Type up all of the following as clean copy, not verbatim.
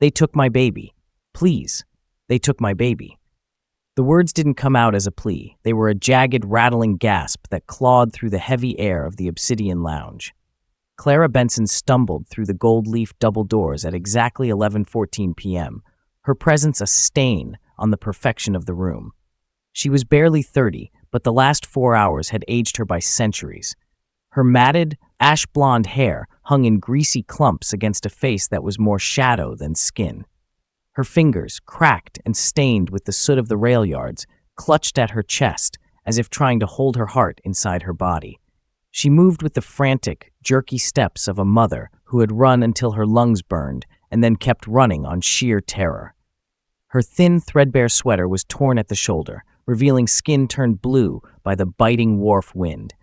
They took my baby. Please. They took my baby." The words didn't come out as a plea. They were a jagged, rattling gasp that clawed through the heavy air of the obsidian lounge. Clara Benson stumbled through the gold-leaf double doors at exactly 11:14 p.m., her presence a stain on the perfection of the room. She was barely 30, but the last 4 hours had aged her by centuries. Her matted, ash-blonde hair hung in greasy clumps against a face that was more shadow than skin. Her fingers, cracked and stained with the soot of the rail yards, clutched at her chest as if trying to hold her heart inside her body. She moved with the frantic, jerky steps of a mother who had run until her lungs burned and then kept running on sheer terror. Her thin, threadbare sweater was torn at the shoulder, revealing skin turned blue by the biting wharf wind,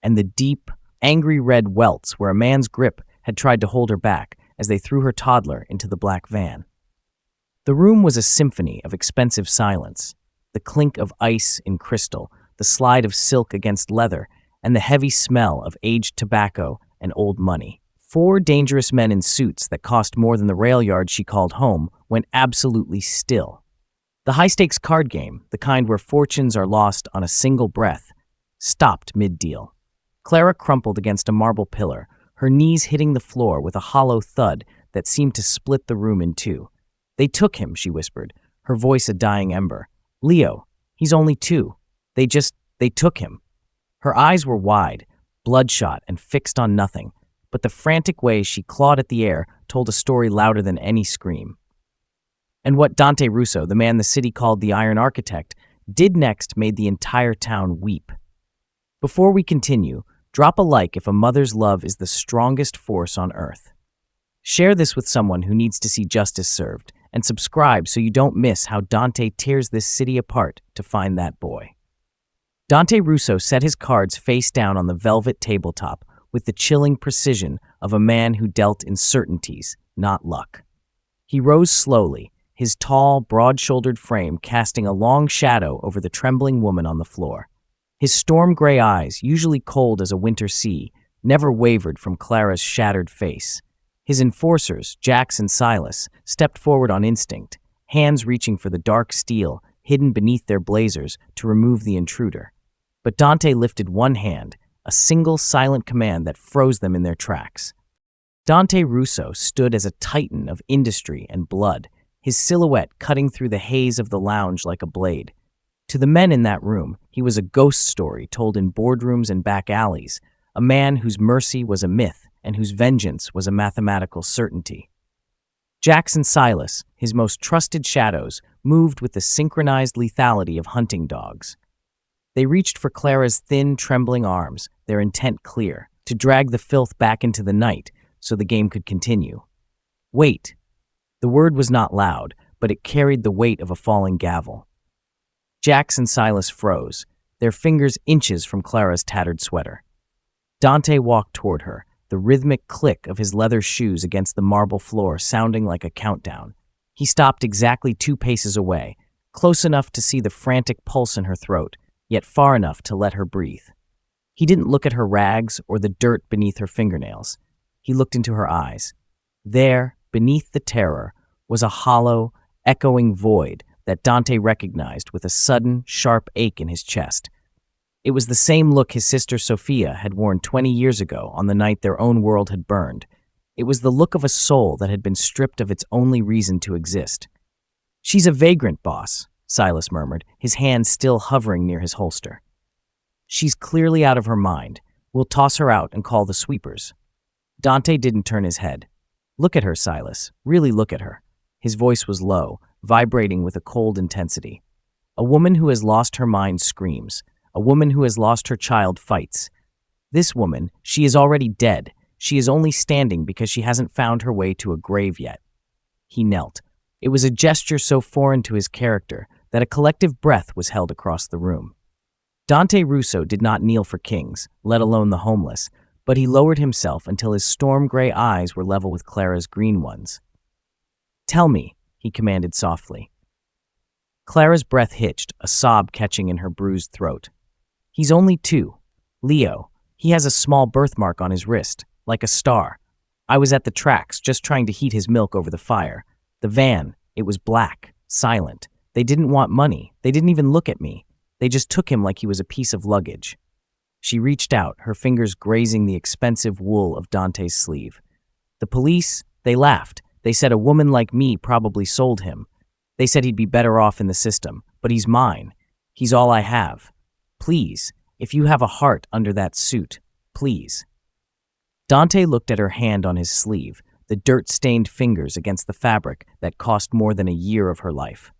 and the deep, angry red welts where a man's grip had tried to hold her back as they threw her toddler into the black van. The room was a symphony of expensive silence, the clink of ice in crystal, the slide of silk against leather, and the heavy smell of aged tobacco and old money. 4 dangerous men in suits that cost more than the rail yard she called home went absolutely still. The high-stakes card game, the kind where fortunes are lost on a single breath, stopped mid-deal. Clara crumpled against a marble pillar, her knees hitting the floor with a hollow thud that seemed to split the room in two. "They took him," she whispered, her voice a dying ember. "Leo, he's only 2. They took him." Her eyes were wide, bloodshot, and fixed on nothing, but the frantic way she clawed at the air told a story louder than any scream. And what Dante Russo, the man the city called the Iron Architect, did next made the entire town weep. Before we continue, drop a like if a mother's love is the strongest force on earth. Share this with someone who needs to see justice served, and subscribe so you don't miss how Dante tears this city apart to find that boy. Dante Russo set his cards face down on the velvet tabletop with the chilling precision of a man who dealt in certainties, not luck. He rose slowly, his tall, broad-shouldered frame casting a long shadow over the trembling woman on the floor. His storm-gray eyes, usually cold as a winter sea, never wavered from Clara's shattered face. His enforcers, Jax and Silas, stepped forward on instinct, hands reaching for the dark steel hidden beneath their blazers to remove the intruder. But Dante lifted one hand, a single silent command that froze them in their tracks. Dante Russo stood as a titan of industry and blood, his silhouette cutting through the haze of the lounge like a blade. To the men in that room, he was a ghost story told in boardrooms and back alleys, a man whose mercy was a myth and whose vengeance was a mathematical certainty. Jax and Silas, his most trusted shadows, moved with the synchronized lethality of hunting dogs. They reached for Clara's thin, trembling arms, their intent clear, to drag the filth back into the night so the game could continue. "Wait." The word was not loud, but it carried the weight of a falling gavel. Jax and Silas froze, their fingers inches from Clara's tattered sweater. Dante walked toward her, the rhythmic click of his leather shoes against the marble floor sounding like a countdown. He stopped exactly 2 paces away, close enough to see the frantic pulse in her throat, yet far enough to let her breathe. He didn't look at her rags or the dirt beneath her fingernails. He looked into her eyes. There, beneath the terror, was a hollow, echoing void that Dante recognized with a sudden, sharp ache in his chest. It was the same look his sister Sophia had worn 20 years ago on the night their own world had burned. It was the look of a soul that had been stripped of its only reason to exist. "She's a vagrant, boss," Silas murmured, his hand still hovering near his holster. "She's clearly out of her mind. We'll toss her out and call the sweepers." Dante didn't turn his head. "Look at her, Silas. Really look at her." His voice was low, vibrating with a cold intensity. "A woman who has lost her mind screams. A woman who has lost her child fights. This woman, she is already dead. She is only standing because she hasn't found her way to a grave yet." He knelt. It was a gesture so foreign to his character that a collective breath was held across the room. Dante Russo did not kneel for kings, let alone the homeless, but he lowered himself until his storm-gray eyes were level with Clara's green ones. "Tell me," he commanded softly. Clara's breath hitched, a sob catching in her bruised throat. "He's only 2. Leo. He has a small birthmark on his wrist, like a star. I was at the tracks, just trying to heat his milk over the fire. The van, it was black, silent. They didn't want money. They didn't even look at me. They just took him like he was a piece of luggage. She reached out, her fingers grazing the expensive wool of Dante's sleeve. The police, they laughed. They said a woman like me probably sold him. They said he'd be better off in the system, but he's mine. He's all I have. Please, if you have a heart under that suit, please. Dante looked at her hand on his sleeve, the dirt-stained fingers against the fabric that cost more than a year of her life.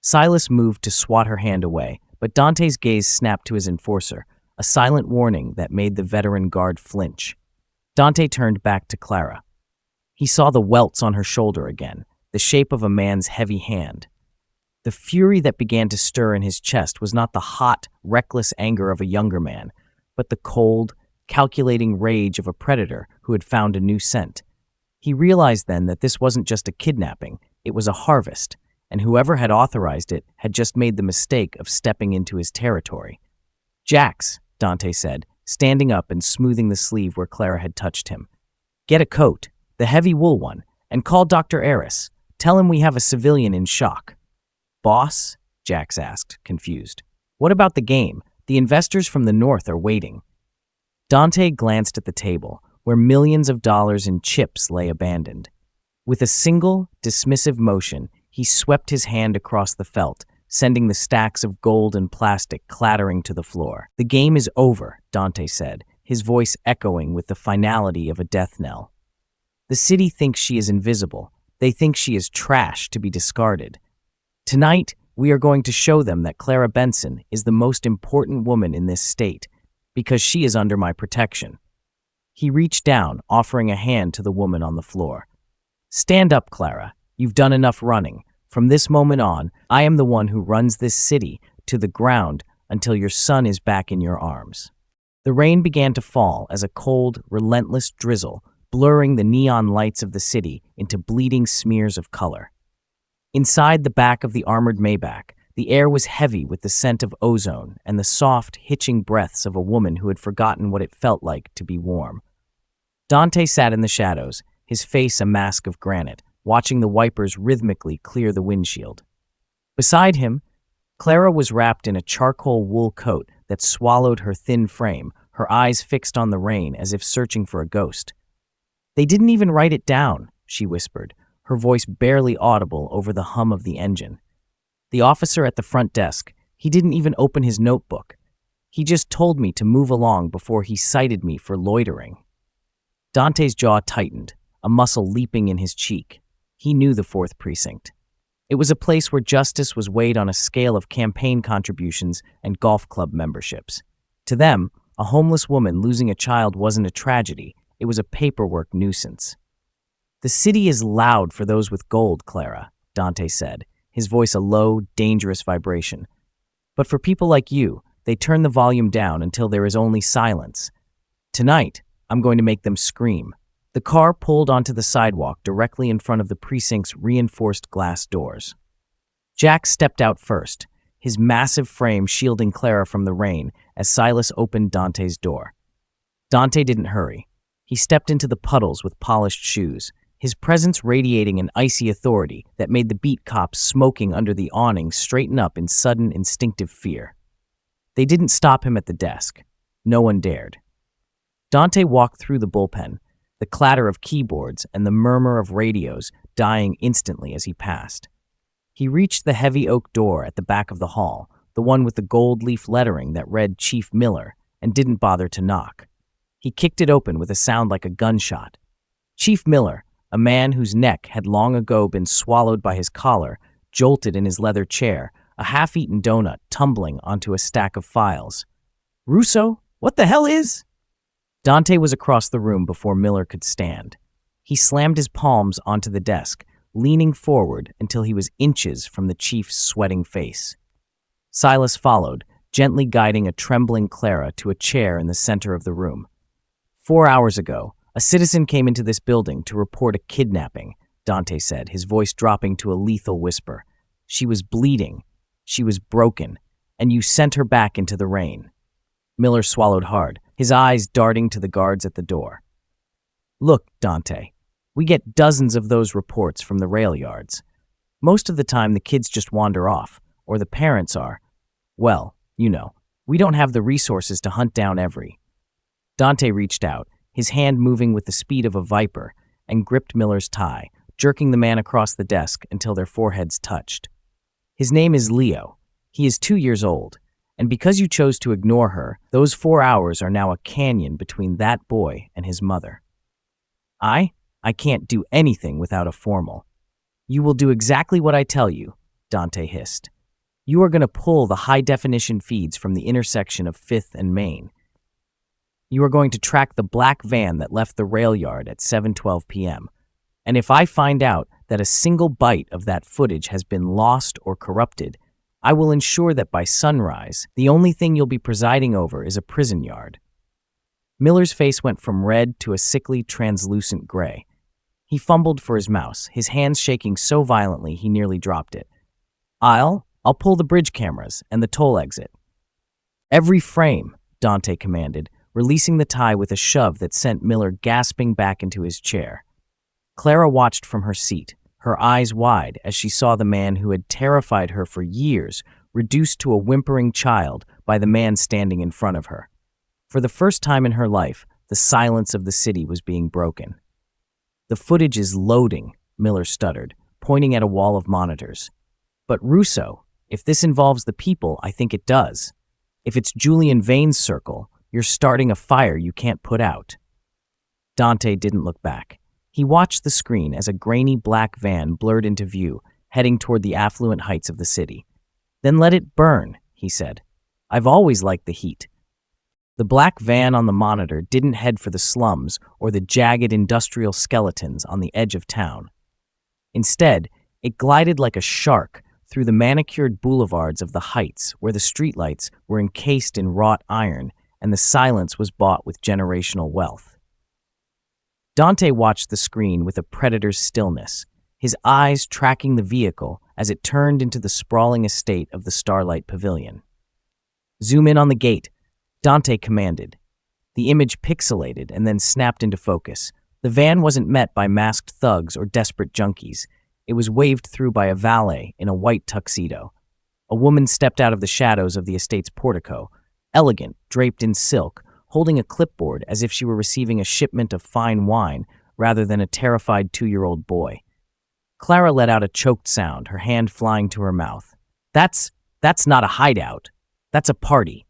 Silas moved to swat her hand away, but Dante's gaze snapped to his enforcer, a silent warning that made the veteran guard flinch. Dante turned back to Clara. He saw the welts on her shoulder again, the shape of a man's heavy hand. The fury that began to stir in his chest was not the hot, reckless anger of a younger man, but the cold, calculating rage of a predator who had found a new scent. He realized then that this wasn't just a kidnapping, it was a harvest, and whoever had authorized it had just made the mistake of stepping into his territory. "Jax," Dante said, standing up and smoothing the sleeve where Clara had touched him. "Get a coat, the heavy wool one, and call Dr. Eris. Tell him we have a civilian in shock." "Boss?" Jax asked, confused. "What about the game? The investors from the north are waiting." Dante glanced at the table, where millions of dollars in chips lay abandoned. With a single, dismissive motion, he swept his hand across the felt, sending the stacks of gold and plastic clattering to the floor. "The game is over," Dante said, his voice echoing with the finality of a death knell. "The city thinks she is invisible. They think she is trash to be discarded. Tonight, we are going to show them that Clara Benson is the most important woman in this state, because she is under my protection." He reached down, offering a hand to the woman on the floor. "Stand up, Clara. You've done enough running. From this moment on, I am the one who runs this city to the ground until your son is back in your arms." The rain began to fall as a cold, relentless drizzle, blurring the neon lights of the city into bleeding smears of color. Inside the back of the armored Maybach, the air was heavy with the scent of ozone and the soft, hitching breaths of a woman who had forgotten what it felt like to be warm. Dante sat in the shadows, his face a mask of granite, watching the wipers rhythmically clear the windshield. Beside him, Clara was wrapped in a charcoal wool coat that swallowed her thin frame, her eyes fixed on the rain as if searching for a ghost. "They didn't even write it down," she whispered, her voice barely audible over the hum of the engine. "The officer at the front desk, he didn't even open his notebook. He just told me to move along before he cited me for loitering." Dante's jaw tightened, a muscle leaping in his cheek. He knew the 4th Precinct. It was a place where justice was weighed on a scale of campaign contributions and golf club memberships. To them, a homeless woman losing a child wasn't a tragedy, it was a paperwork nuisance. "The city is loud for those with gold, Clara," Dante said, his voice a low, dangerous vibration. "But for people like you, they turn the volume down until there is only silence. Tonight, I'm going to make them scream." The car pulled onto the sidewalk directly in front of the precinct's reinforced glass doors. Jack stepped out first, his massive frame shielding Clara from the rain as Silas opened Dante's door. Dante didn't hurry. He stepped into the puddles with polished shoes, his presence radiating an icy authority that made the beat cops smoking under the awning straighten up in sudden instinctive fear. They didn't stop him at the desk. No one dared. Dante walked through the bullpen, the clatter of keyboards and the murmur of radios dying instantly as he passed. He reached the heavy oak door at the back of the hall, the one with the gold leaf lettering that read Chief Miller, and didn't bother to knock. He kicked it open with a sound like a gunshot. Chief Miller, a man whose neck had long ago been swallowed by his collar, jolted in his leather chair, a half-eaten donut tumbling onto a stack of files. "Russo, what the hell is—" Dante was across the room before Miller could stand. He slammed his palms onto the desk, leaning forward until he was inches from the chief's sweating face. Silas followed, gently guiding a trembling Clara to a chair in the center of the room. 4 hours ago, a citizen came into this building to report a kidnapping, Dante said, his voice dropping to a lethal whisper. "She was bleeding. She was broken, and you sent her back into the rain." Miller swallowed hard, his eyes darting to the guards at the door. "Look, Dante, We get dozens of those reports from the rail yards. Most of the time, the kids just wander off, or the parents are. Well, we don't have the resources to hunt down every. Dante reached out, his hand moving with the speed of a viper, and gripped Miller's tie, jerking the man across the desk until their foreheads touched. His name is Leo. He is 2 years old, and because you chose to ignore her, those 4 hours are now a canyon between that boy and his mother. I can't do anything without a formal. You will do exactly what I tell you, Dante hissed. You are going to pull the high-definition feeds from the intersection of 5th and Main. You are going to track the black van that left the rail yard at 7:12 p.m. And if I find out that a single byte of that footage has been lost or corrupted, I will ensure that by sunrise, the only thing you'll be presiding over is a prison yard. Miller's face went from red to a sickly, translucent gray. He fumbled for his mouse, his hands shaking so violently he nearly dropped it. I'll pull the bridge cameras and the toll exit. Every frame, Dante commanded, releasing the tie with a shove that sent Miller gasping back into his chair. Clara watched from her seat, her eyes wide as she saw the man who had terrified her for years reduced to a whimpering child by the man standing in front of her. For the first time in her life, the silence of the city was being broken. The footage is loading, Miller stuttered, pointing at a wall of monitors. But Russo, if this involves the people, I think it does. If it's Julian Vane's circle, you're starting a fire you can't put out. Dante didn't look back. He watched the screen as a grainy black van blurred into view, heading toward the affluent heights of the city. Then let it burn, he said. I've always liked the heat. The black van on the monitor didn't head for the slums or the jagged industrial skeletons on the edge of town. Instead, it glided like a shark through the manicured boulevards of the heights where the streetlights were encased in wrought iron and the silence was bought with generational wealth. Dante watched the screen with a predator's stillness, his eyes tracking the vehicle as it turned into the sprawling estate of the Starlight Pavilion. Zoom in on the gate, Dante commanded. The image pixelated and then snapped into focus. The van wasn't met by masked thugs or desperate junkies. It was waved through by a valet in a white tuxedo. A woman stepped out of the shadows of the estate's portico, elegant, draped in silk, holding a clipboard as if she were receiving a shipment of fine wine rather than a terrified 2-year-old boy. Clara let out a choked sound, her hand flying to her mouth. That's not a hideout. That's a party.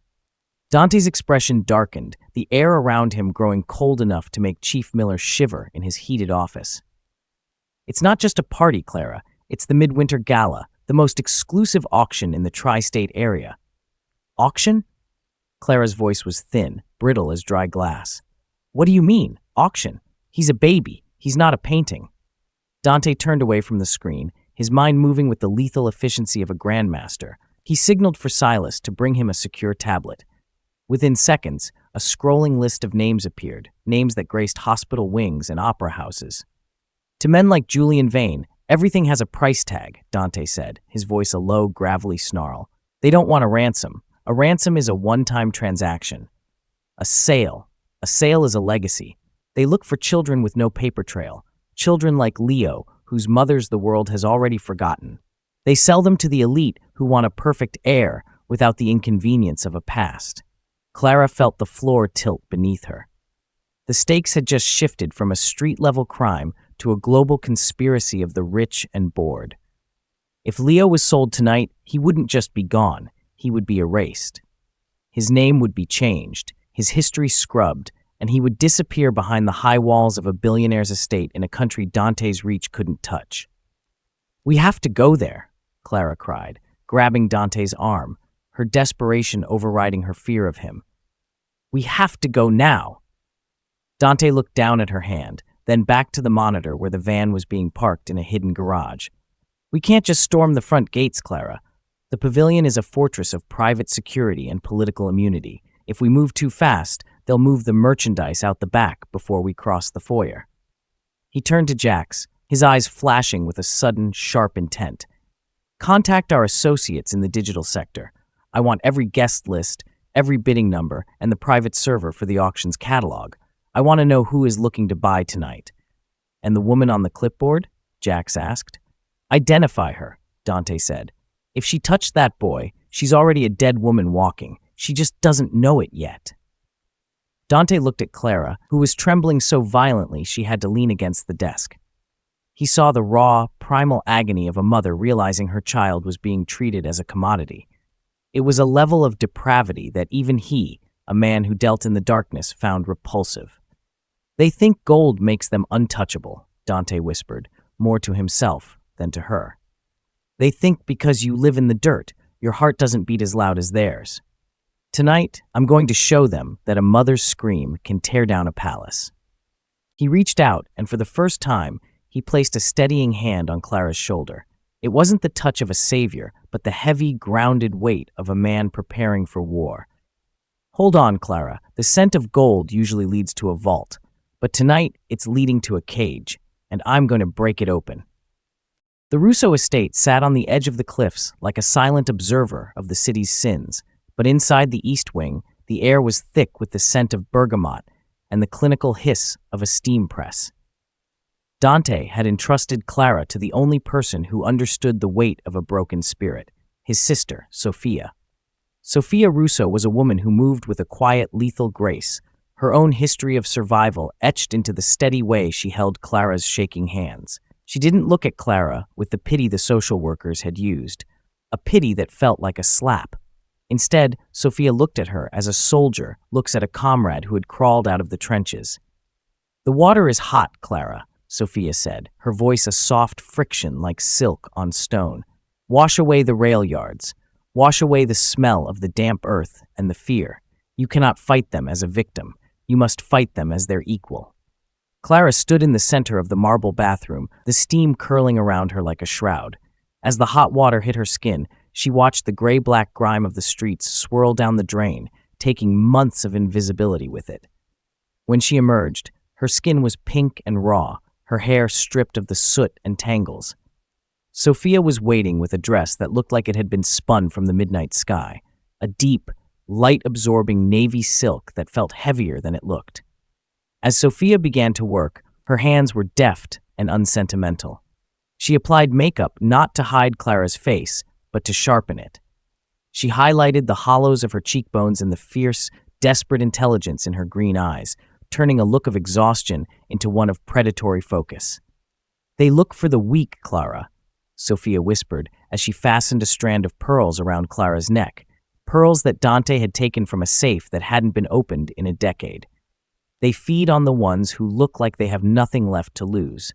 Dante's expression darkened, the air around him growing cold enough to make Chief Miller shiver in his heated office. It's not just a party, Clara. It's the Midwinter Gala, the most exclusive auction in the tri-state area. Auction? Clara's voice was thin, brittle as dry glass. What do you mean, auction? He's a baby. He's not a painting. Dante turned away from the screen, his mind moving with the lethal efficiency of a grandmaster. He signaled for Silas to bring him a secure tablet. Within seconds, a scrolling list of names appeared, names that graced hospital wings and opera houses. To men like Julian Vane, everything has a price tag, Dante said, his voice a low, gravelly snarl. They don't want a ransom. A ransom is a one-time transaction. A sale. A sale is a legacy. They look for children with no paper trail, children like Leo, whose mothers the world has already forgotten. They sell them to the elite who want a perfect heir without the inconvenience of a past. Clara felt the floor tilt beneath her. The stakes had just shifted from a street-level crime to a global conspiracy of the rich and bored. If Leo was sold tonight, he wouldn't just be gone, he would be erased. His name would be changed, his history scrubbed, and he would disappear behind the high walls of a billionaire's estate in a country Dante's reach couldn't touch. We have to go there, Clara cried, grabbing Dante's arm, her desperation overriding her fear of him. We have to go now. Dante looked down at her hand, then back to the monitor where the van was being parked in a hidden garage. We can't just storm the front gates, Clara. The pavilion is a fortress of private security and political immunity. If we move too fast, they'll move the merchandise out the back before we cross the foyer. He turned to Jax, his eyes flashing with a sudden, sharp intent. Contact our associates in the digital sector. I want every guest list, every bidding number, and the private server for the auction's catalog. I want to know who is looking to buy tonight. And the woman on the clipboard? Jax asked. Identify her, Dante said. If she touched that boy, she's already a dead woman walking. She just doesn't know it yet. Dante looked at Clara, who was trembling so violently she had to lean against the desk. He saw the raw, primal agony of a mother realizing her child was being treated as a commodity. It was a level of depravity that even he, a man who dealt in the darkness, found repulsive. They think gold makes them untouchable, Dante whispered, more to himself than to her. They think because you live in the dirt, your heart doesn't beat as loud as theirs. Tonight, I'm going to show them that a mother's scream can tear down a palace. He reached out, and for the first time, he placed a steadying hand on Clara's shoulder. It wasn't the touch of a savior, but the heavy, grounded weight of a man preparing for war. Hold on, Clara. The scent of gold usually leads to a vault, but tonight it's leading to a cage, and I'm going to break it open. The Russo estate sat on the edge of the cliffs like a silent observer of the city's sins, but inside the east wing, the air was thick with the scent of bergamot and the clinical hiss of a steam press. Dante had entrusted Clara to the only person who understood the weight of a broken spirit, his sister, Sophia. Sophia Russo was a woman who moved with a quiet, lethal grace, her own history of survival etched into the steady way she held Clara's shaking hands. She didn't look at Clara with the pity the social workers had used, a pity that felt like a slap. Instead, Sophia looked at her as a soldier looks at a comrade who had crawled out of the trenches. "The water is hot, Clara," Sophia said, her voice a soft friction like silk on stone. "Wash away the rail yards. Wash away the smell of the damp earth and the fear. You cannot fight them as a victim. You must fight them as their equal." Clara stood in the center of the marble bathroom, the steam curling around her like a shroud. As the hot water hit her skin, she watched the gray-black grime of the streets swirl down the drain, taking months of invisibility with it. When she emerged, her skin was pink and raw, her hair stripped of the soot and tangles. Sophia was waiting with a dress that looked like it had been spun from the midnight sky, a deep, light-absorbing navy silk that felt heavier than it looked. As Sophia began to work, her hands were deft and unsentimental. She applied makeup not to hide Clara's face, but to sharpen it. She highlighted the hollows of her cheekbones and the fierce, desperate intelligence in her green eyes, turning a look of exhaustion into one of predatory focus. "They look for the weak, Clara," Sophia whispered as she fastened a strand of pearls around Clara's neck, pearls that Dante had taken from a safe that hadn't been opened in a decade. "They feed on the ones who look like they have nothing left to lose.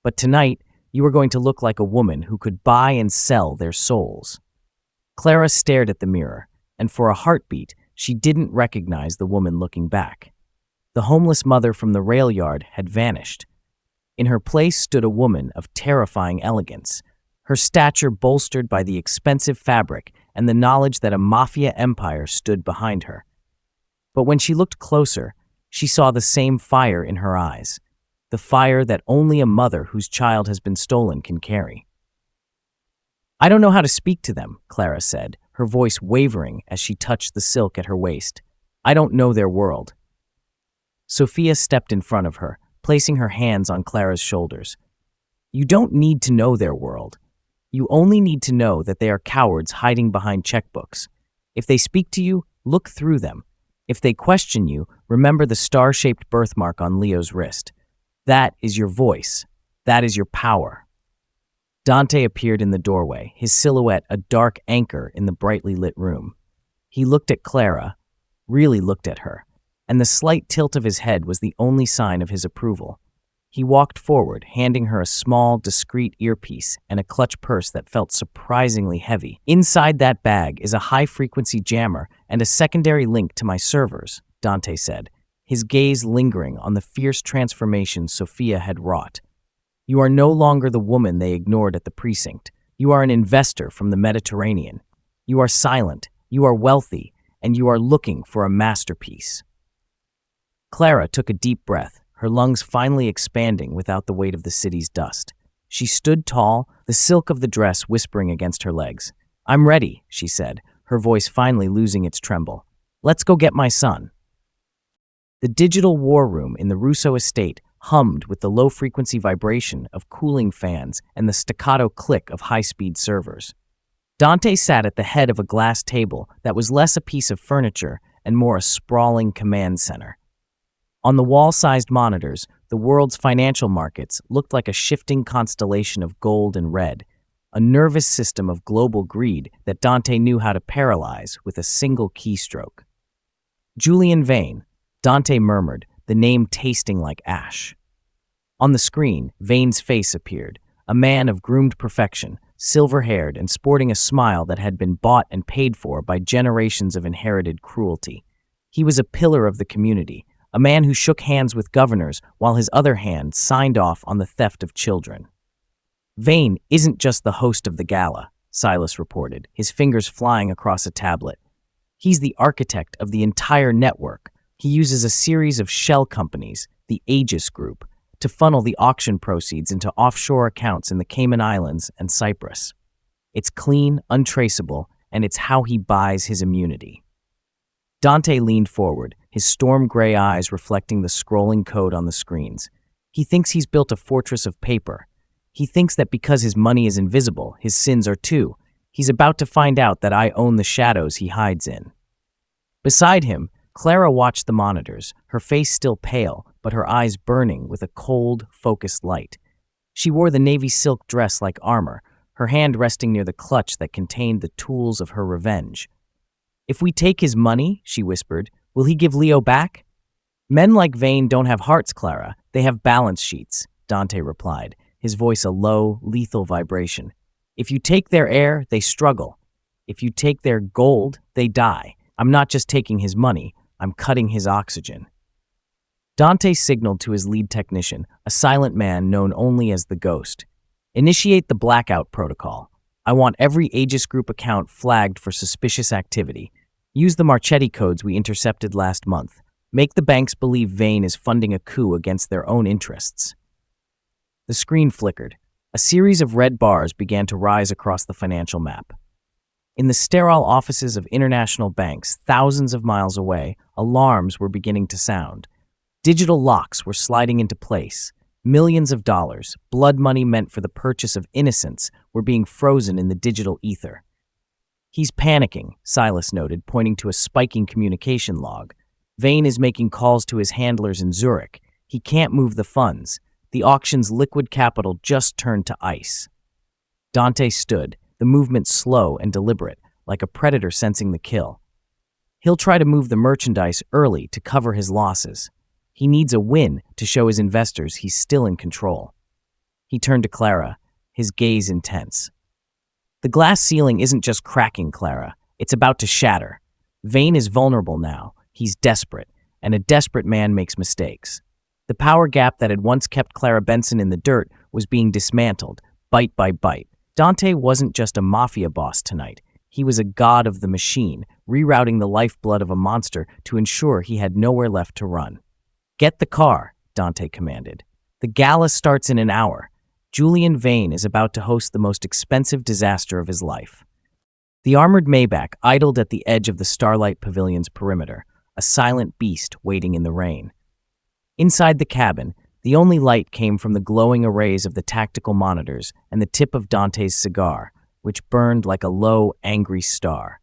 But tonight, you are going to look like a woman who could buy and sell their souls." Clara stared at the mirror, and for a heartbeat, she didn't recognize the woman looking back. The homeless mother from the rail yard had vanished. In her place stood a woman of terrifying elegance, her stature bolstered by the expensive fabric and the knowledge that a mafia empire stood behind her. But when she looked closer, she saw the same fire in her eyes, the fire that only a mother whose child has been stolen can carry. "I don't know how to speak to them," Clara said, her voice wavering as she touched the silk at her waist. "I don't know their world." Sophia stepped in front of her, placing her hands on Clara's shoulders. "You don't need to know their world. You only need to know that they are cowards hiding behind checkbooks. If they speak to you, look through them. If they question you, remember the star-shaped birthmark on Leo's wrist. That is your voice. That is your power." Dante appeared in the doorway, his silhouette a dark anchor in the brightly lit room. He looked at Clara, really looked at her, and the slight tilt of his head was the only sign of his approval. He walked forward, handing her a small, discreet earpiece and a clutch purse that felt surprisingly heavy. "Inside that bag is a high-frequency jammer and a secondary link to my servers," Dante said, his gaze lingering on the fierce transformation Sophia had wrought. "You are no longer the woman they ignored at the precinct. You are an investor from the Mediterranean. You are silent, you are wealthy, and you are looking for a masterpiece." Clara took a deep breath, her lungs finally expanding without the weight of the city's dust. She stood tall, the silk of the dress whispering against her legs. "I'm ready," she said, her voice finally losing its tremble. "Let's go get my son." The digital war room in the Russo estate hummed with the low-frequency vibration of cooling fans and the staccato click of high-speed servers. Dante sat at the head of a glass table that was less a piece of furniture and more a sprawling command center. On the wall-sized monitors, the world's financial markets looked like a shifting constellation of gold and red, a nervous system of global greed that Dante knew how to paralyze with a single keystroke. Julian Vane, Dante murmured, the name tasting like ash. On the screen, Vane's face appeared, a man of groomed perfection, silver-haired and sporting a smile that had been bought and paid for by generations of inherited cruelty. He was a pillar of the community, a man who shook hands with governors while his other hand signed off on the theft of children. Vane isn't just the host of the gala, Silas reported, his fingers flying across a tablet. He's the architect of the entire network. He uses a series of shell companies, the Aegis Group, to funnel the auction proceeds into offshore accounts in the Cayman Islands and Cyprus. It's clean, untraceable, and it's how he buys his immunity. Dante leaned forward, his storm-gray eyes reflecting the scrolling code on the screens. He thinks he's built a fortress of paper. He thinks that because his money is invisible, his sins are too. He's about to find out that I own the shadows he hides in. Beside him, Clara watched the monitors, her face still pale, but her eyes burning with a cold, focused light. She wore the navy silk dress like armor, her hand resting near the clutch that contained the tools of her revenge. "If we take his money," she whispered, "will he give Leo back?" "Men like Vane don't have hearts, Clara. They have balance sheets," Dante replied, his voice a low, lethal vibration. "If you take their air, they struggle. If you take their gold, they die. I'm not just taking his money, I'm cutting his oxygen." Dante signaled to his lead technician, a silent man known only as the Ghost. "Initiate the blackout protocol. I want every Aegis Group account flagged for suspicious activity. Use the Marchetti codes we intercepted last month. Make the banks believe Vane is funding a coup against their own interests." The screen flickered. A series of red bars began to rise across the financial map. In the sterile offices of international banks, thousands of miles away, alarms were beginning to sound. Digital locks were sliding into place. Millions of dollars, blood money meant for the purchase of innocence, were being frozen in the digital ether. "He's panicking," Silas noted, pointing to a spiking communication log. "Vane is making calls to his handlers in Zurich. He can't move the funds. The auction's liquid capital just turned to ice." Dante stood, the movement slow and deliberate, like a predator sensing the kill. He'll try to move the merchandise early to cover his losses. He needs a win to show his investors he's still in control. He turned to Clara, his gaze intense. "The glass ceiling isn't just cracking, Clara. It's about to shatter. Vane is vulnerable now. He's desperate, and a desperate man makes mistakes. The power gap that had once kept Clara Benson in the dirt was being dismantled, bite by bite. Dante wasn't just a mafia boss tonight. He was a god of the machine, rerouting the lifeblood of a monster to ensure he had nowhere left to run. "Get the car," Dante commanded. "The gala starts in an hour. Julian Vane is about to host the most expensive disaster of his life." The armored Maybach idled at the edge of the Starlight Pavilion's perimeter, a silent beast waiting in the rain. Inside the cabin, the only light came from the glowing arrays of the tactical monitors and the tip of Dante's cigar, which burned like a low, angry star.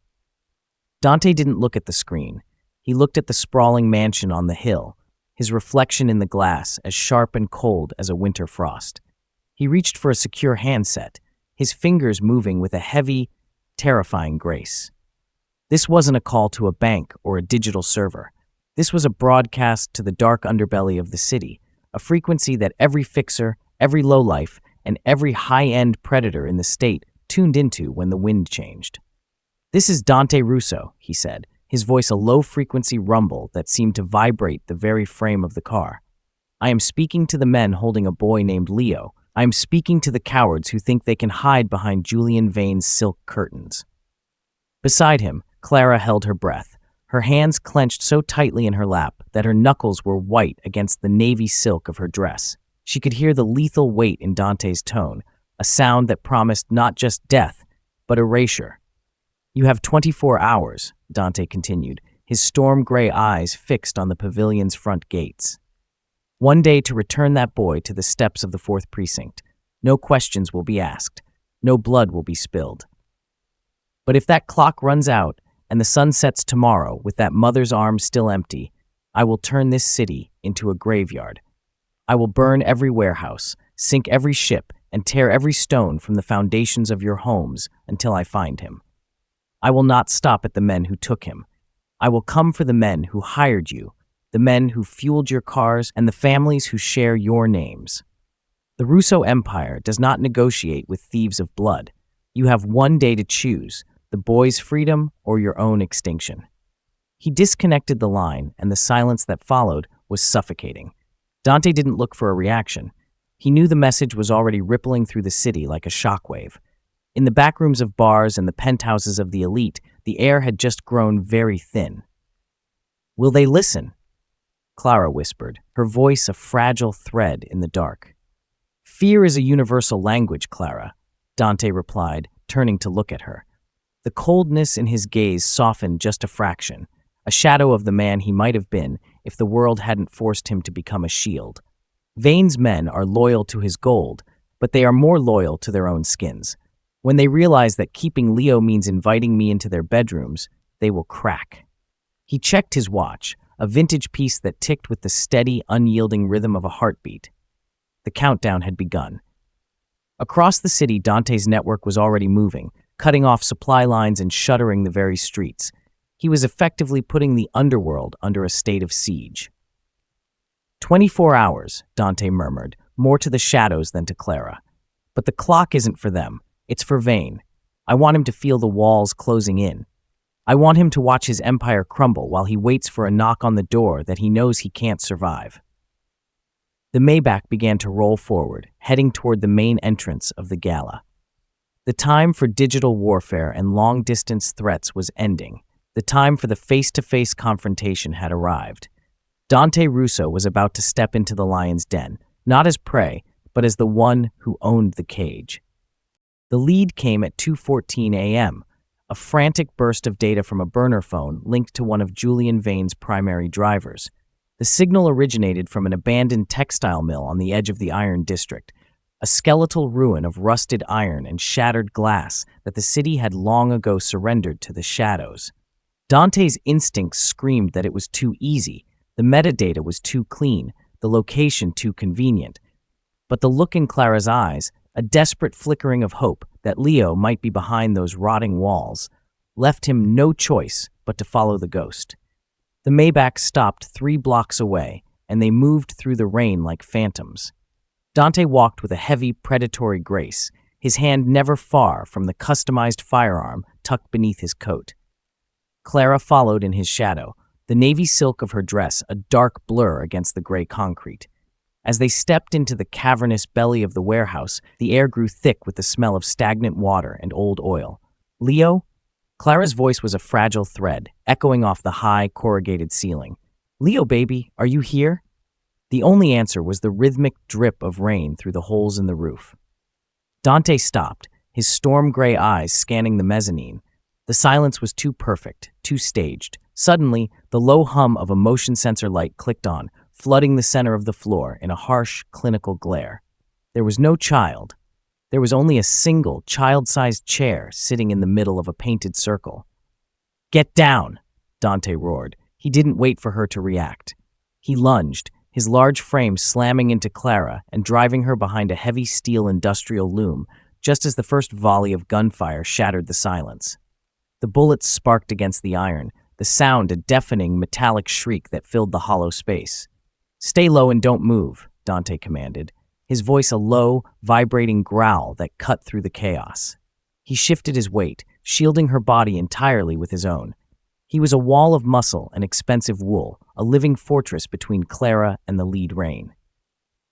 Dante didn't look at the screen. He looked at the sprawling mansion on the hill, his reflection in the glass as sharp and cold as a winter frost. He reached for a secure handset, his fingers moving with a heavy, terrifying grace. This wasn't a call to a bank or a digital server. This was a broadcast to the dark underbelly of the city, a frequency that every fixer, every lowlife, and every high-end predator in the state tuned into when the wind changed. "This is Dante Russo," he said, his voice a low-frequency rumble that seemed to vibrate the very frame of the car. "I am speaking to the men holding a boy named Leo. I am speaking to the cowards who think they can hide behind Julian Vane's silk curtains." Beside him, Clara held her breath, her hands clenched so tightly in her lap that her knuckles were white against the navy silk of her dress. She could hear the lethal weight in Dante's tone, a sound that promised not just death, but erasure. "You have 24 hours, Dante continued, his storm-gray eyes fixed on the pavilion's front gates. One day to return that boy to the steps of the 4th Precinct. No questions will be asked. No blood will be spilled. But if that clock runs out and the sun sets tomorrow with that mother's arms still empty, I will turn this city into a graveyard. I will burn every warehouse, sink every ship, and tear every stone from the foundations of your homes until I find him. I will not stop at the men who took him. I will come for the men who hired you, the men who fueled your cars, and the families who share your names. The Russo Empire does not negotiate with thieves of blood. You have one day to choose, the boy's freedom or your own extinction. He disconnected the line, and the silence that followed was suffocating. Dante didn't look for a reaction. He knew the message was already rippling through the city like a shockwave. In the backrooms of bars and the penthouses of the elite, the air had just grown very thin. "Will they listen?" Clara whispered, her voice a fragile thread in the dark. "Fear is a universal language, Clara," Dante replied, turning to look at her. The coldness in his gaze softened just a fraction, a shadow of the man he might have been if the world hadn't forced him to become a shield. Vane's men are loyal to his gold, but they are more loyal to their own skins. When they realize that keeping Leo means inviting me into their bedrooms, they will crack. He checked his watch, a vintage piece that ticked with the steady, unyielding rhythm of a heartbeat. The countdown had begun. Across the city, Dante's network was already moving, cutting off supply lines and shuttering the very streets. He was effectively putting the underworld under a state of siege. 24 hours, Dante murmured, more to the shadows than to Clara. But the clock isn't for them. It's for Vane. I want him to feel the walls closing in. I want him to watch his empire crumble while he waits for a knock on the door that he knows he can't survive. The Maybach began to roll forward, heading toward the main entrance of the gala. The time for digital warfare and long-distance threats was ending. The time for the face-to-face confrontation had arrived. Dante Russo was about to step into the lion's den, not as prey, but as the one who owned the cage. The lead came at 2:14 a.m., a frantic burst of data from a burner phone linked to one of Julian Vane's primary drivers. The signal originated from an abandoned textile mill on the edge of the Iron District, a skeletal ruin of rusted iron and shattered glass that the city had long ago surrendered to the shadows. Dante's instincts screamed that it was too easy, the metadata was too clean, the location too convenient. But the look in Clara's eyes, a desperate flickering of hope that Leo might be behind those rotting walls, left him no choice but to follow the ghost. The Maybach stopped 3 blocks away, and they moved through the rain like phantoms. Dante walked with a heavy, predatory grace, his hand never far from the customized firearm tucked beneath his coat. Clara followed in his shadow, the navy silk of her dress a dark blur against the gray concrete. As they stepped into the cavernous belly of the warehouse, the air grew thick with the smell of stagnant water and old oil. "Leo?" Clara's voice was a fragile thread, echoing off the high, corrugated ceiling. "Leo, baby, are you here?" The only answer was the rhythmic drip of rain through the holes in the roof. Dante stopped, his storm-gray eyes scanning the mezzanine. The silence was too perfect, too staged. Suddenly, the low hum of a motion sensor light clicked on, flooding the center of the floor in a harsh, clinical glare. There was no child. There was only a single, child-sized chair sitting in the middle of a painted circle. "Get down!" Dante roared. He didn't wait for her to react. He lunged, his large frame slamming into Clara and driving her behind a heavy steel industrial loom, just as the first volley of gunfire shattered the silence. The bullets sparked against the iron, the sound a deafening metallic shriek that filled the hollow space. "Stay low and don't move," Dante commanded, his voice a low, vibrating growl that cut through the chaos. He shifted his weight, shielding her body entirely with his own. He was a wall of muscle and expensive wool, a living fortress between Clara and the lead rain.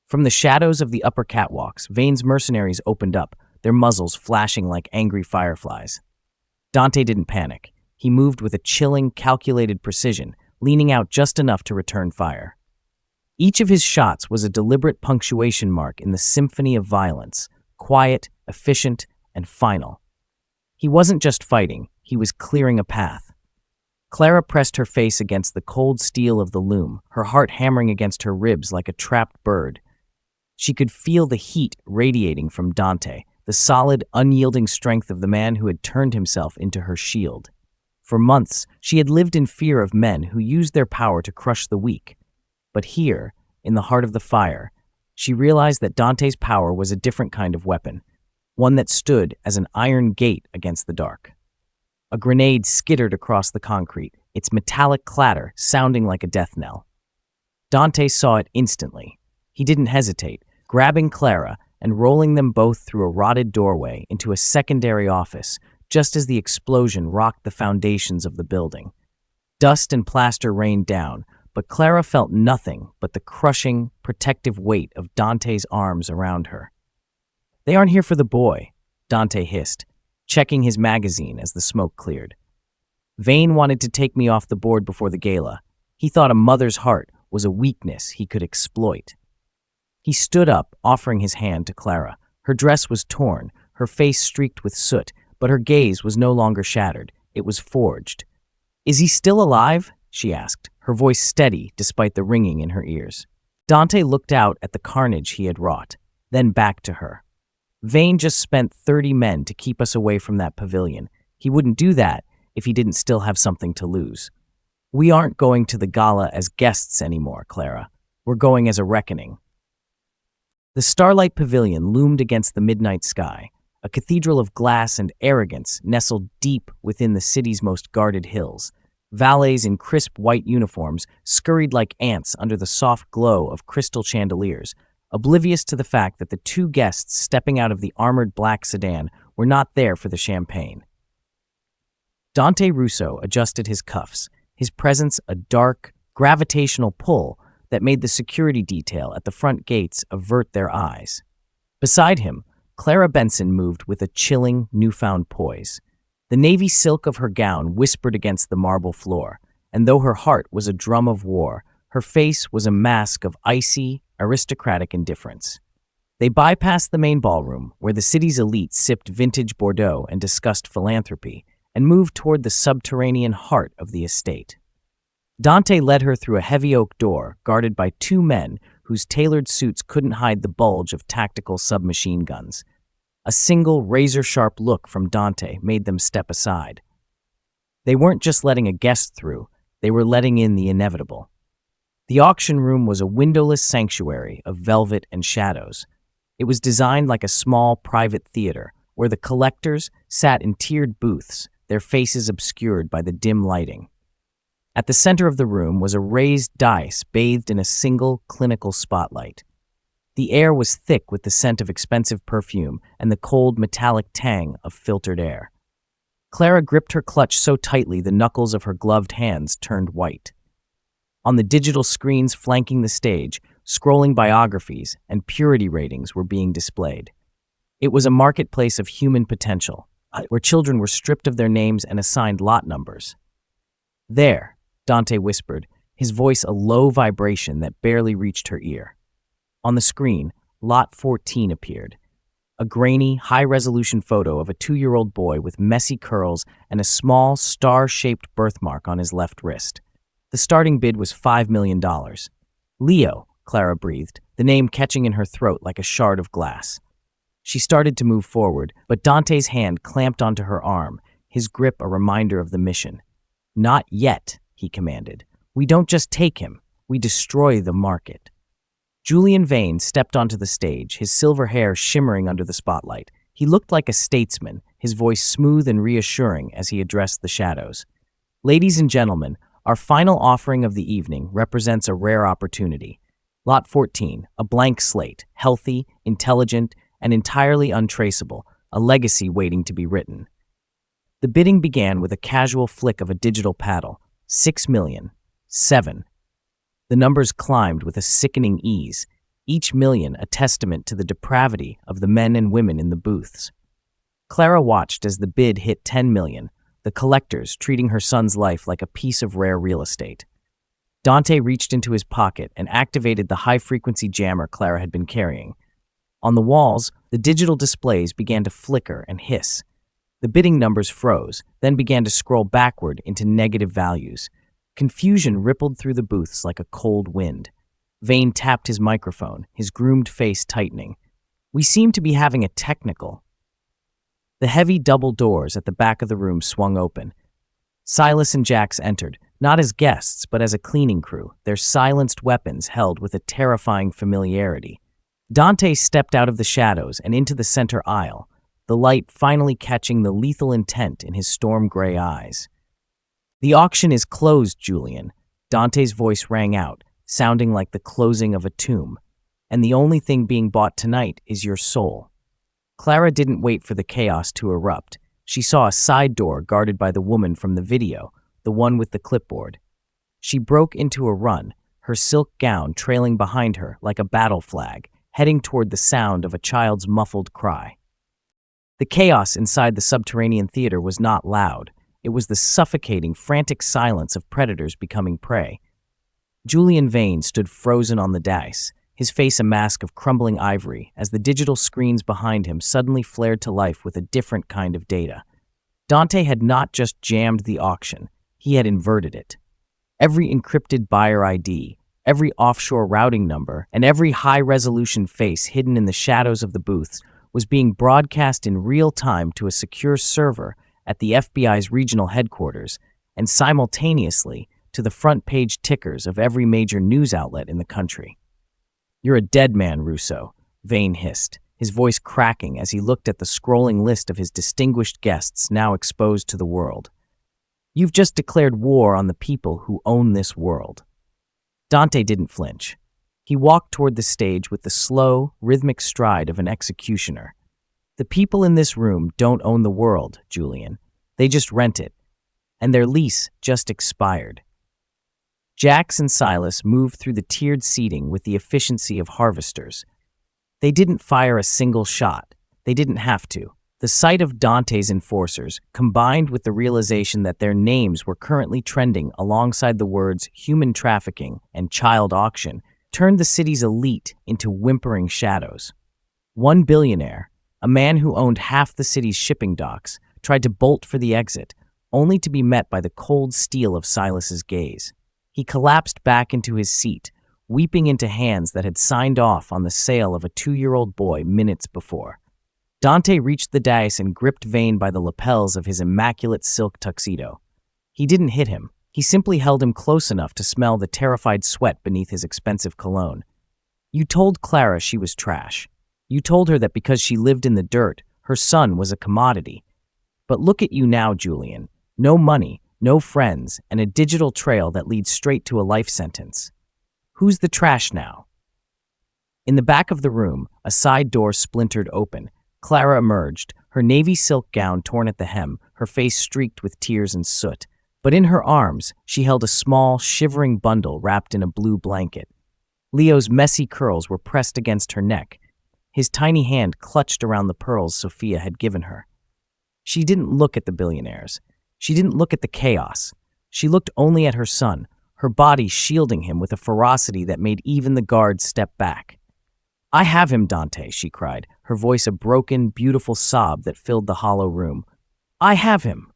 From the shadows of the upper catwalks, Vane's mercenaries opened up, their muzzles flashing like angry fireflies. Dante didn't panic. He moved with a chilling, calculated precision, leaning out just enough to return fire. Each of his shots was a deliberate punctuation mark in the symphony of violence, quiet, efficient, and final. He wasn't just fighting, he was clearing a path. Clara pressed her face against the cold steel of the loom, her heart hammering against her ribs like a trapped bird. She could feel the heat radiating from Dante, the solid, unyielding strength of the man who had turned himself into her shield. For months, she had lived in fear of men who used their power to crush the weak. But here, in the heart of the fire, she realized that Dante's power was a different kind of weapon, one that stood as an iron gate against the dark. A grenade skittered across the concrete, its metallic clatter sounding like a death knell. Dante saw it instantly. He didn't hesitate, grabbing Clara and rolling them both through a rotted doorway into a secondary office, just as the explosion rocked the foundations of the building. Dust and plaster rained down, but Clara felt nothing but the crushing, protective weight of Dante's arms around her. "They aren't here for the boy," Dante hissed, checking his magazine as the smoke cleared. "Vane wanted to take me off the board before the gala. He thought a mother's heart was a weakness he could exploit." He stood up, offering his hand to Clara. Her dress was torn, her face streaked with soot, but her gaze was no longer shattered. It was forged. "Is he still alive?" she asked, her voice steady despite the ringing in her ears. Dante looked out at the carnage he had wrought, then back to her. "Vane just spent 30 men to keep us away from that pavilion. He wouldn't do that if he didn't still have something to lose. We aren't going to the gala as guests anymore, Clara. We're going as a reckoning." The Starlight Pavilion loomed against the midnight sky, a cathedral of glass and arrogance nestled deep within the city's most guarded hills. Valets in crisp white uniforms scurried like ants under the soft glow of crystal chandeliers, oblivious to the fact that the two guests stepping out of the armored black sedan were not there for the champagne. Dante Russo adjusted his cuffs, his presence a dark, gravitational pull that made the security detail at the front gates avert their eyes. Beside him, Clara Benson moved with a chilling, newfound poise. The navy silk of her gown whispered against the marble floor, and though her heart was a drum of war, her face was a mask of icy, aristocratic indifference. They bypassed the main ballroom, where the city's elite sipped vintage Bordeaux and discussed philanthropy, and moved toward the subterranean heart of the estate. Dante led her through a heavy oak door, guarded by two men whose tailored suits couldn't hide the bulge of tactical submachine guns. A single razor-sharp look from Dante made them step aside. They weren't just letting a guest through, they were letting in the inevitable. The auction room was a windowless sanctuary of velvet and shadows. It was designed like a small private theater, where the collectors sat in tiered booths, their faces obscured by the dim lighting. At the center of the room was a raised dais bathed in a single clinical spotlight. The air was thick with the scent of expensive perfume and the cold metallic tang of filtered air. Clara gripped her clutch so tightly the knuckles of her gloved hands turned white. On the digital screens flanking the stage, scrolling biographies and purity ratings were being displayed. It was a marketplace of human potential, where children were stripped of their names and assigned lot numbers. "There," Dante whispered, his voice a low vibration that barely reached her ear. On the screen, Lot 14 appeared. A grainy, high-resolution photo of a 2-year-old boy with messy curls and a small, star-shaped birthmark on his left wrist. The starting bid was $5 million. "Leo," Clara breathed, the name catching in her throat like a shard of glass. She started to move forward, but Dante's hand clamped onto her arm, his grip a reminder of the mission. "Not yet," he commanded. "We don't just take him, we destroy the market." Julian Vane stepped onto the stage, his silver hair shimmering under the spotlight. He looked like a statesman, his voice smooth and reassuring as he addressed the shadows. "Ladies and gentlemen, our final offering of the evening represents a rare opportunity. Lot 14, a blank slate, healthy, intelligent, and entirely untraceable, a legacy waiting to be written." The bidding began with a casual flick of a digital paddle. 6 million. 7. The numbers climbed with a sickening ease, each million a testament to the depravity of the men and women in the booths. Clara watched as the bid hit 10 million, the collectors treating her son's life like a piece of rare real estate. Dante reached into his pocket and activated the high-frequency jammer Clara had been carrying. On the walls, the digital displays began to flicker and hiss. The bidding numbers froze, then began to scroll backward into negative values. Confusion rippled through the booths like a cold wind. Vane tapped his microphone, his groomed face tightening. "We seem to be having a technical." The heavy double doors at the back of the room swung open. Silas and Jax entered, not as guests, but as a cleaning crew, their silenced weapons held with a terrifying familiarity. Dante stepped out of the shadows and into the center aisle, the light finally catching the lethal intent in his storm-gray eyes. "The auction is closed, Julian," Dante's voice rang out, sounding like the closing of a tomb. "And the only thing being bought tonight is your soul." Clara didn't wait for the chaos to erupt. She saw a side door guarded by the woman from the video, the one with the clipboard. She broke into a run, her silk gown trailing behind her like a battle flag, heading toward the sound of a child's muffled cry. The chaos inside the subterranean theater was not loud. It was the suffocating, frantic silence of predators becoming prey. Julian Vane stood frozen on the dais, his face a mask of crumbling ivory as the digital screens behind him suddenly flared to life with a different kind of data. Dante had not just jammed the auction, he had inverted it. Every encrypted buyer ID, every offshore routing number, and every high-resolution face hidden in the shadows of the booths was being broadcast in real time to a secure server at the FBI's regional headquarters, and simultaneously to the front-page tickers of every major news outlet in the country. "You're a dead man, Russo," Vane hissed, his voice cracking as he looked at the scrolling list of his distinguished guests now exposed to the world. "You've just declared war on the people who own this world." Dante didn't flinch. He walked toward the stage with the slow, rhythmic stride of an executioner. "The people in this room don't own the world, Julian. They just rent it. And their lease just expired." Jax and Silas moved through the tiered seating with the efficiency of harvesters. They didn't fire a single shot. They didn't have to. The sight of Dante's enforcers, combined with the realization that their names were currently trending alongside the words human trafficking and child auction, turned the city's elite into whimpering shadows. One billionaire, a man who owned half the city's shipping docks, tried to bolt for the exit, only to be met by the cold steel of Silas's gaze. He collapsed back into his seat, weeping into hands that had signed off on the sale of a 2-year-old boy minutes before. Dante reached the dais and gripped Vane by the lapels of his immaculate silk tuxedo. He didn't hit him. He simply held him close enough to smell the terrified sweat beneath his expensive cologne. "You told Clara she was trash. You told her that because she lived in the dirt, her son was a commodity. But look at you now, Julian. No money, no friends, and a digital trail that leads straight to a life sentence. Who's the trash now?" In the back of the room, a side door splintered open. Clara emerged, her navy silk gown torn at the hem, her face streaked with tears and soot. But in her arms, she held a small, shivering bundle wrapped in a blue blanket. Leo's messy curls were pressed against her neck. His tiny hand clutched around the pearls Sophia had given her. She didn't look at the billionaires. She didn't look at the chaos. She looked only at her son, her body shielding him with a ferocity that made even the guards step back. "I have him, Dante," she cried, her voice a broken, beautiful sob that filled the hollow room. "I have him."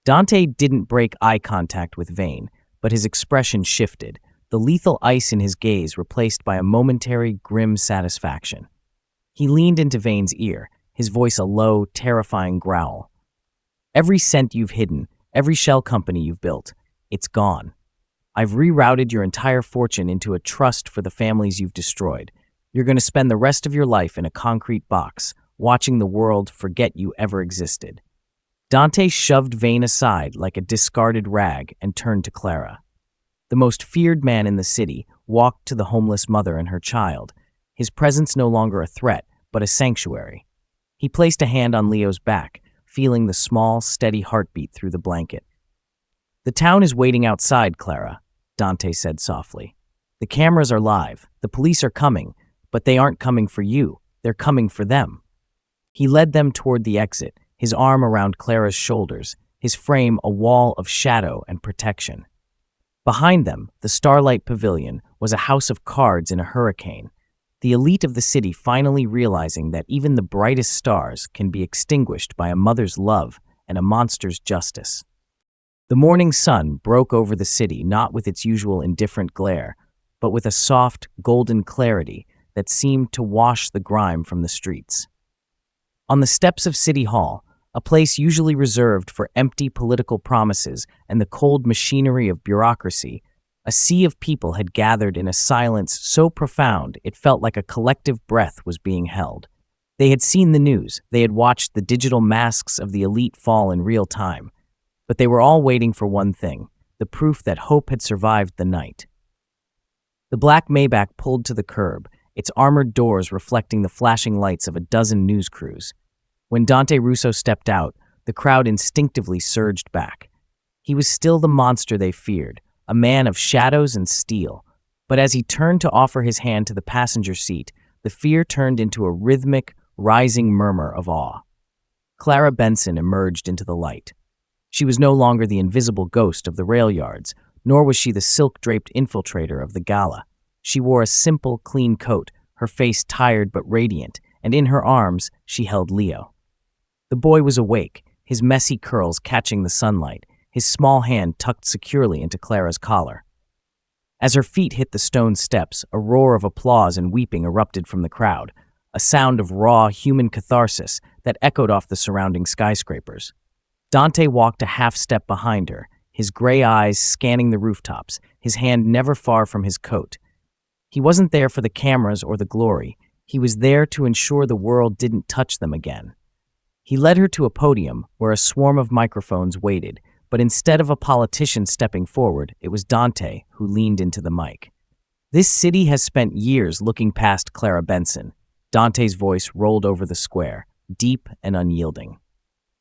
Dante didn't break eye contact with Vane, but his expression shifted, the lethal ice in his gaze replaced by a momentary, grim satisfaction. He leaned into Vane's ear, his voice a low, terrifying growl. "Every cent you've hidden, every shell company you've built, it's gone. I've rerouted your entire fortune into a trust for the families you've destroyed. You're going to spend the rest of your life in a concrete box, watching the world forget you ever existed." Dante shoved Vane aside like a discarded rag and turned to Clara. The most feared man in the city walked to the homeless mother and her child, his presence no longer a threat, but a sanctuary. He placed a hand on Leo's back, feeling the small, steady heartbeat through the blanket. "The town is waiting outside, Clara," Dante said softly. "The cameras are live, the police are coming, but they aren't coming for you, they're coming for them." He led them toward the exit, his arm around Clara's shoulders, his frame a wall of shadow and protection. Behind them, the Starlight Pavilion was a house of cards in a hurricane. the elite of the city finally realizing that even the brightest stars can be extinguished by a mother's love and a monster's justice. The morning sun broke over the city not with its usual indifferent glare, but with a soft, golden clarity that seemed to wash the grime from the streets. On the steps of City Hall, a place usually reserved for empty political promises and the cold machinery of bureaucracy, a sea of people had gathered in a silence so profound it felt like a collective breath was being held. They had seen the news, they had watched the digital masks of the elite fall in real time, but they were all waiting for one thing, the proof that hope had survived the night. The black Maybach pulled to the curb, its armored doors reflecting the flashing lights of a dozen news crews. When Dante Russo stepped out, the crowd instinctively surged back. He was still the monster they feared, a man of shadows and steel. But as he turned to offer his hand to the passenger seat, the fear turned into a rhythmic, rising murmur of awe. Clara Benson emerged into the light. She was no longer the invisible ghost of the rail yards, nor was she the silk-draped infiltrator of the gala. She wore a simple, clean coat, her face tired but radiant, and in her arms she held Leo. The boy was awake, his messy curls catching the sunlight, his small hand tucked securely into Clara's collar. As her feet hit the stone steps, a roar of applause and weeping erupted from the crowd, a sound of raw, human catharsis that echoed off the surrounding skyscrapers. Dante walked a half-step behind her, his gray eyes scanning the rooftops, his hand never far from his coat. He wasn't there for the cameras or the glory. He was there to ensure the world didn't touch them again. He led her to a podium where a swarm of microphones waited, but instead of a politician stepping forward, it was Dante who leaned into the mic. This city has spent years looking past Clara Benson. Dante's voice rolled over the square, deep and unyielding.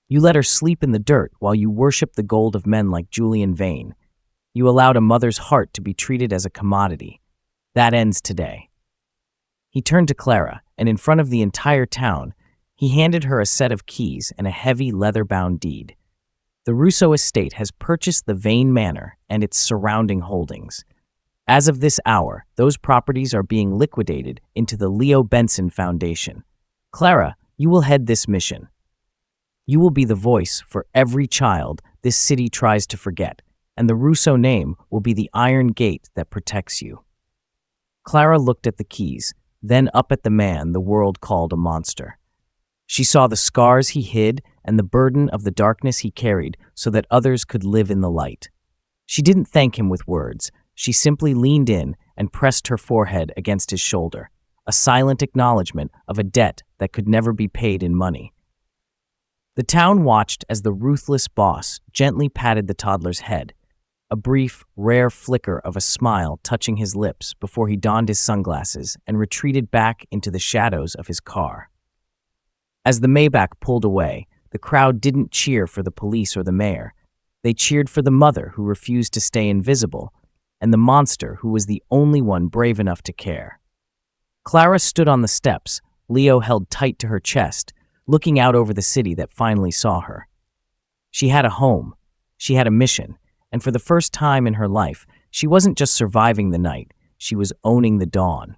You let her sleep in the dirt while you worshiped the gold of men like Julian Vane. You allowed a mother's heart to be treated as a commodity. That ends today. He turned to Clara, and in front of the entire town, he handed her a set of keys and a heavy leather-bound deed. The Russo estate has purchased the Vane Manor and its surrounding holdings. As of this hour, those properties are being liquidated into the Leo Benson Foundation. Clara, you will head this mission. You will be the voice for every child this city tries to forget, and the Russo name will be the iron gate that protects you. Clara looked at the keys, then up at the man the world called a monster. She saw the scars he hid and the burden of the darkness he carried so that others could live in the light. She didn't thank him with words. She simply leaned in and pressed her forehead against his shoulder, a silent acknowledgement of a debt that could never be paid in money. The town watched as the ruthless boss gently patted the toddler's head, a brief, rare flicker of a smile touching his lips before he donned his sunglasses and retreated back into the shadows of his car. As the Maybach pulled away, the crowd didn't cheer for the police or the mayor. They cheered for the mother who refused to stay invisible, and the monster who was the only one brave enough to care. Clara stood on the steps, Leo held tight to her chest, looking out over the city that finally saw her. She had a home, she had a mission, and for the first time in her life, she wasn't just surviving the night, she was owning the dawn.